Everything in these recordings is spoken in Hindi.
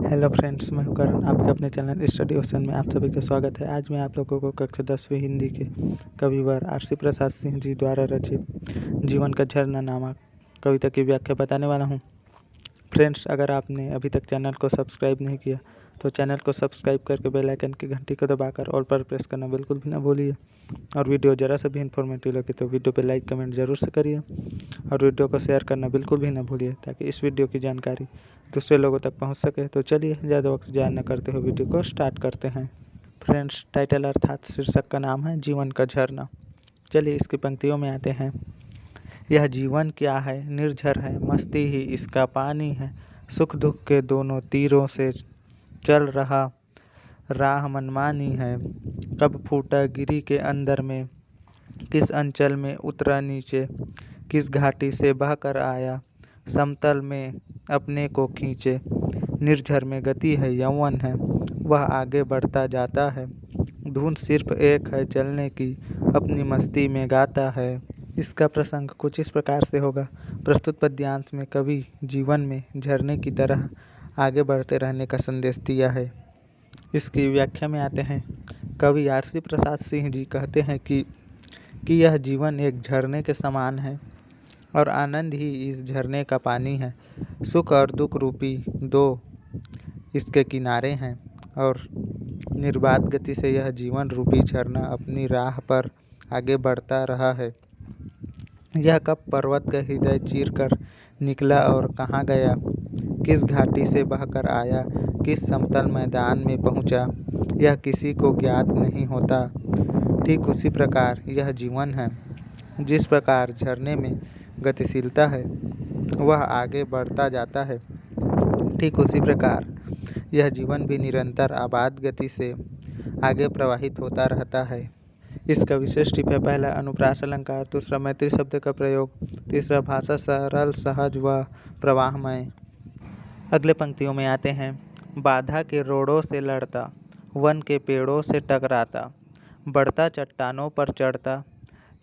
हेलो फ्रेंड्स, मैं हूं करण। आपके अपने चैनल स्टडी ओशन में आप सभी का स्वागत है। आज मैं आप लोगों को कक्षा 10वीं हिंदी के कविवर आरसी प्रसाद सिंह जी द्वारा रचित जीवन का झरना नामक कविता की व्याख्या बताने वाला हूं। फ्रेंड्स, अगर आपने अभी तक चैनल को सब्सक्राइब नहीं किया तो चैनल को सब्सक्राइब करके बेल आइकन की घंटी को दबाकर ऑल पर प्रेस करना बिल्कुल भी ना भूलिए। और वीडियो ज़रा सा भी इन्फॉर्मेटिव लगे तो वीडियो पे लाइक कमेंट ज़रूर से करिए और वीडियो को शेयर करना बिल्कुल भी ना भूलिए ताकि इस वीडियो की जानकारी दूसरे लोगों तक पहुंच सके। तो चलिए ज़्यादा वक्त ज़ाया न करते हुए वीडियो को स्टार्ट करते हैं। फ्रेंड्स, टाइटल अर्थात शीर्षक का नाम है जीवन का झरना। चलिए इसकी पंक्तियों में आते हैं। यह जीवन क्या है, निर्झर है, मस्ती ही इसका पानी है। सुख दुख के दोनों तीरों से चल रहा राह मनमानी है। कब फूटा गिरी के अंदर में, किस अंचल में उतरा नीचे, किस घाटी से बहकर आया, समतल में अपने को खींचे। निर्झर में गति है, यौवन है, वह आगे बढ़ता जाता है। धुन सिर्फ एक है चलने की, अपनी मस्ती में गाता है। इसका प्रसंग कुछ इस प्रकार से होगा। प्रस्तुत पद्यांश में कवि जीवन में झरने की तरह आगे बढ़ते रहने का संदेश दिया है। इसकी व्याख्या में आते हैं। कवि आरसी प्रसाद सिंह जी कहते हैं कि यह जीवन एक झरने के समान है और आनंद ही इस झरने का पानी है। सुख और दुख रूपी दो इसके किनारे हैं और निर्बाध गति से यह जीवन रूपी झरना अपनी राह पर आगे बढ़ता रहा है। यह कब पर्वत का हृदय चीर कर निकला और कहाँ गया, किस घाटी से बहकर आया, किस समतल मैदान में पहुँचा, यह किसी को ज्ञात नहीं होता। ठीक उसी प्रकार यह जीवन है। जिस प्रकार झरने में गतिशीलता है वह आगे बढ़ता जाता है, ठीक उसी प्रकार यह जीवन भी निरंतर आबाद गति से आगे प्रवाहित होता रहता है। इसका विशेष टिप है। पहला, अनुप्रास अलंकार। दूसरा, मैत्री शब्द का प्रयोग। तीसरा, भाषा सरल सहज व प्रवाहमय। अगले पंक्तियों में आते हैं। बाधा के रोड़ों से लड़ता, वन के पेड़ों से टकराता, बढ़ता चट्टानों पर चढ़ता,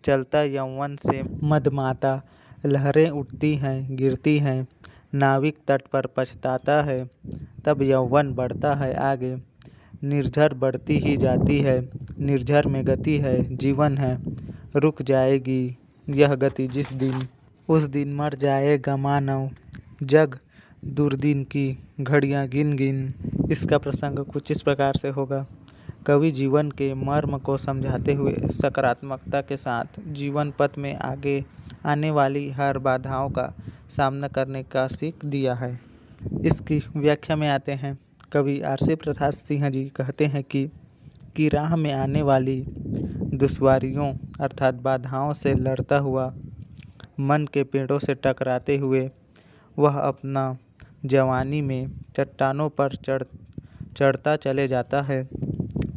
चलता यौवन से मदमाता। लहरें उठती हैं गिरती हैं, नाविक तट पर पछताता है, तब यौवन बढ़ता है आगे। निर्झर बढ़ती ही जाती है, निर्झर में गति है, जीवन है, रुक जाएगी यह गति जिस दिन, उस दिन मर जाएगा मानव, जग दुर्दिन की घड़ियां गिन गिन। इसका प्रसंग कुछ इस प्रकार से होगा। कवि जीवन के मर्म को समझाते हुए सकारात्मकता के साथ जीवन पथ में आगे आने वाली हर बाधाओं का सामना करने का सीख दिया है। इसकी व्याख्या में आते हैं। कवि आरसी प्रसाद सिंह जी कहते हैं कि राह में आने वाली दुश्वारियों अर्थात बाधाओं से लड़ता हुआ, मन के पेड़ों से टकराते हुए वह अपना जवानी में चट्टानों पर चढ़ता चले जाता है।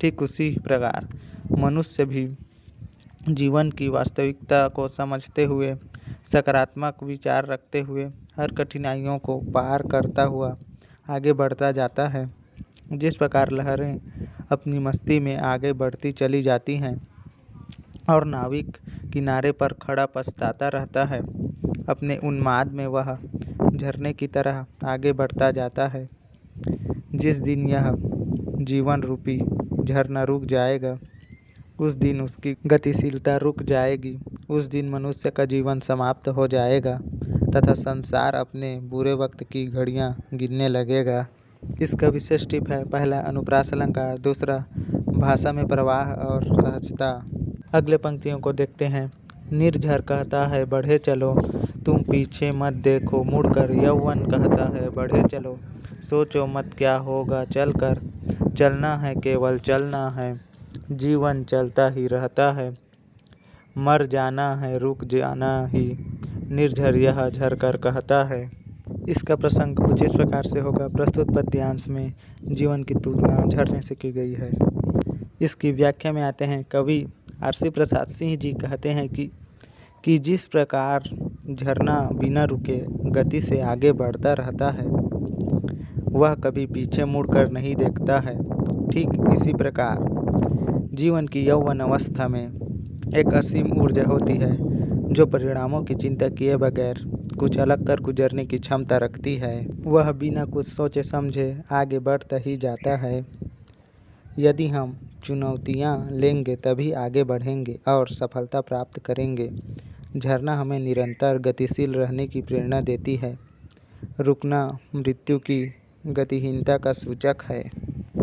ठीक उसी प्रकार मनुष्य भी जीवन की वास्तविकता को समझते हुए, सकारात्मक विचार रखते हुए हर कठिनाइयों को पार करता हुआ आगे बढ़ता जाता है। जिस प्रकार लहरें अपनी मस्ती में आगे बढ़ती चली जाती हैं और नाविक किनारे पर खड़ा पछताता रहता है, अपने उन्माद में वह झरने की तरह आगे बढ़ता जाता है। जिस दिन यह जीवन रूपी झरना रुक जाएगा, उस दिन उसकी गतिशीलता रुक जाएगी, उस दिन मनुष्य का जीवन समाप्त हो जाएगा तथा संसार अपने बुरे वक्त की घड़ियां गिनने लगेगा। इसका विशेष टिप है। पहला, अनुप्रास अलंकार। दूसरा, भाषा में प्रवाह और सहजता। अगले पंक्तियों को देखते हैं। निर्झर कहता है बढ़े चलो, तुम पीछे मत देखो मुड़कर, यौवन कहता है बढ़े चलो, सोचो मत क्या होगा चलकर, चलना है केवल चलना है, जीवन चलता ही रहता है, मर जाना है रुक जाना ही, निर्झर यह झरकर कहता है। इसका प्रसंग कुछ इस प्रकार से होगा। प्रस्तुत पद्यांश में जीवन की तुलना झरने से की गई है। इसकी व्याख्या में आते हैं। कवि आरसी प्रसाद सिंह जी कहते हैं कि जिस प्रकार झरना बिना रुके गति से आगे बढ़ता रहता है, वह कभी पीछे मुड़कर नहीं देखता है, ठीक इसी प्रकार जीवन की यौवन अवस्था में एक असीम ऊर्जा होती है जो परिणामों की चिंता किए बगैर कुछ अलग कर गुजरने की क्षमता रखती है। वह बिना कुछ सोचे समझे आगे बढ़ता ही जाता है। यदि हम चुनौतियाँ लेंगे तभी आगे बढ़ेंगे और सफलता प्राप्त करेंगे। झरना हमें निरंतर गतिशील रहने की प्रेरणा देती है। रुकना मृत्यु की गतिहीनता का सूचक है।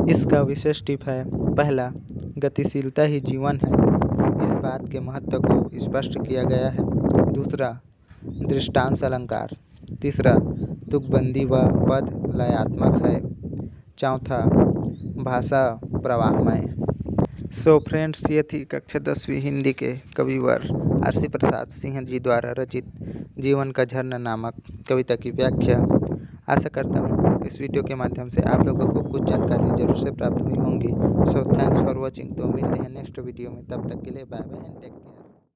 इसका विशेष टिप है, पहला, गतिशीलता ही जीवन है। इस बात के महत्व को स्पष्ट किया गया है। दूसरा, दृष्टांत अलंकार। तीसरा, तुकबंदी व पद लयात्मक है। चौथा, भाषा प्रवाहमय। सो फ्रेंड्स, ये थी कक्षा 10वीं हिंदी के कविवर आरसी प्रसाद सिंह जी द्वारा रचित जीवन का झरना नामक कविता की व्याख्या। आशा करता हूँ इस वीडियो के माध्यम से आप लोगों को कुछ जानकारी जरूर से प्राप्त हुई होंगी। So thanks for watching. तो मिलते हैं नेक्स्ट वीडियो में, तब तक के लिए bye bye and take care.